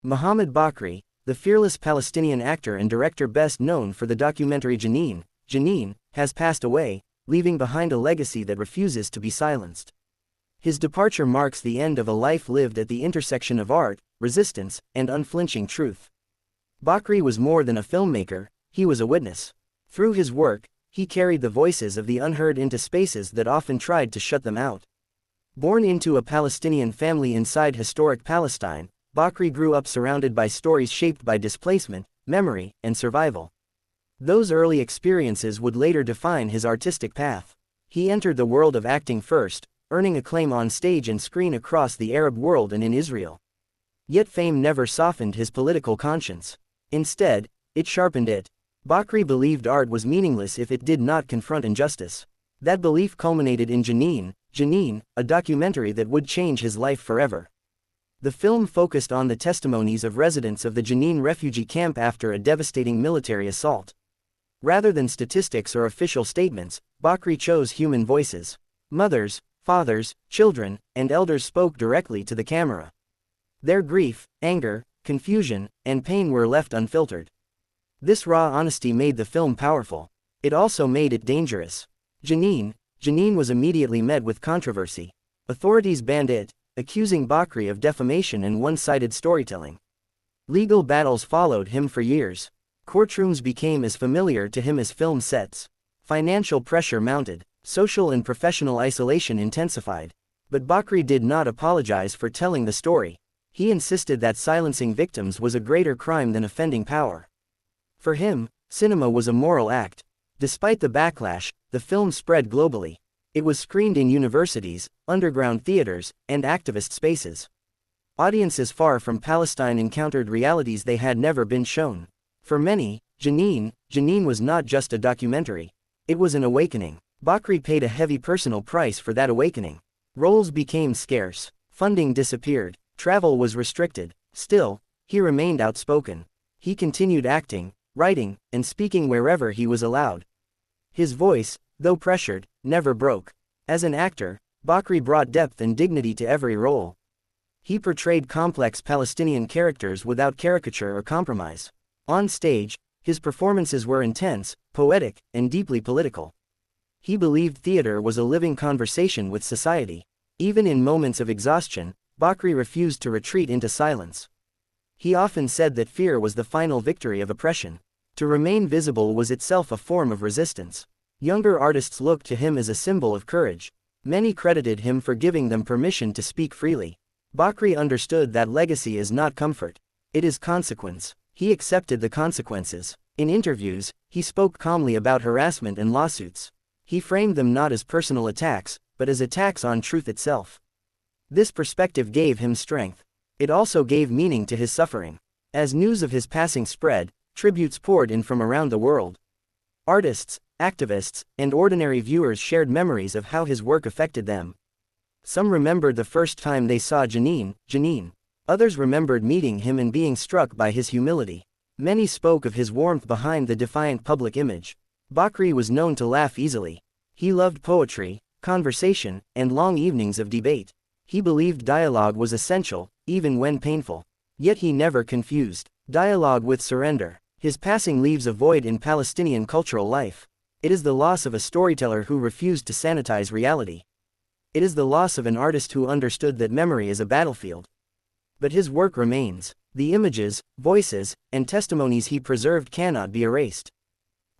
Mohammad Bakri, the fearless Palestinian actor and director best known for the documentary Jenin, has passed away, leaving behind a legacy that refuses to be silenced. His departure marks the end of a life lived at the intersection of art, resistance, and unflinching truth. Bakri was more than a filmmaker, he was a witness. Through his work, he carried the voices of the unheard into spaces that often tried to shut them out. Born into a Palestinian family inside historic Palestine, Bakri grew up surrounded by stories shaped by displacement, memory, and survival. Those early experiences would later define his artistic path. He entered the world of acting first, earning acclaim on stage and screen across the Arab world and in Israel. Yet fame never softened his political conscience. Instead, it sharpened it. Bakri believed art was meaningless if it did not confront injustice. That belief culminated in Jenin, a documentary that would change his life forever. The film focused on the testimonies of residents of the Jenin refugee camp after a devastating military assault. Rather than statistics or official statements, Bakri chose human voices. Mothers, fathers, children, and elders spoke directly to the camera. Their grief, anger, confusion, and pain were left unfiltered. This raw honesty made the film powerful. It also made it dangerous. Jenin was immediately met with controversy. Authorities banned it, accusing Bakri of defamation and one-sided storytelling. Legal battles followed him for years. Courtrooms became as familiar to him as film sets. Financial pressure mounted. Social and professional isolation intensified. But Bakri did not apologize for telling the story. He insisted that silencing victims was a greater crime than offending power. For him, cinema was a moral act. Despite the backlash, the film spread globally. It was screened in universities, underground theaters, and activist spaces. Audiences far from Palestine encountered realities they had never been shown. For many, Jenin was not just a documentary. It was an awakening. Bakri paid a heavy personal price for that awakening. Roles became scarce. Funding disappeared. Travel was restricted. Still, he remained outspoken. He continued acting, writing, and speaking wherever he was allowed. His voice, though pressured, never broke. As an actor, Bakri brought depth and dignity to every role. He portrayed complex Palestinian characters without caricature or compromise. On stage, his performances were intense, poetic, and deeply political. He believed theater was a living conversation with society. Even in moments of exhaustion, Bakri refused to retreat into silence. He often said that fear was the final victory of oppression. To remain visible was itself a form of resistance. Younger artists looked to him as a symbol of courage. Many credited him for giving them permission to speak freely. Bakri understood that legacy is not comfort. It is consequence. He accepted the consequences. In interviews, he spoke calmly about harassment and lawsuits. He framed them not as personal attacks, but as attacks on truth itself. This perspective gave him strength. It also gave meaning to his suffering. As news of his passing spread, tributes poured in from around the world. Artists, activists, and ordinary viewers shared memories of how his work affected them. Some remembered the first time they saw Jenin. Others remembered meeting him and being struck by his humility. Many spoke of his warmth behind the defiant public image. Bakri was known to laugh easily. He loved poetry, conversation, and long evenings of debate. He believed dialogue was essential, even when painful. Yet he never confused dialogue with surrender. His passing leaves a void in Palestinian cultural life. It is the loss of a storyteller who refused to sanitize reality. It is the loss of an artist who understood that memory is a battlefield. But his work remains. The images, voices, and testimonies he preserved cannot be erased.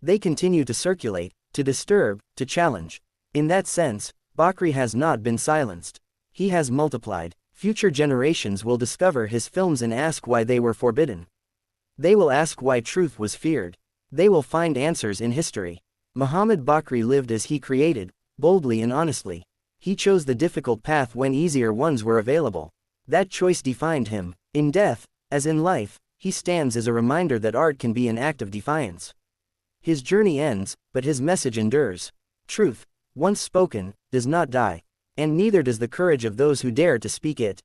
They continue to circulate, to disturb, to challenge. In that sense, Bakri has not been silenced. He has multiplied. Future generations will discover his films and ask why they were forbidden. They will ask why truth was feared. They will find answers in history. Mohammad Bakri lived as he created, boldly and honestly. He chose the difficult path when easier ones were available. That choice defined him. In death, as in life, he stands as a reminder that art can be an act of defiance. His journey ends, but his message endures. Truth, once spoken, does not die. And neither does the courage of those who dare to speak it.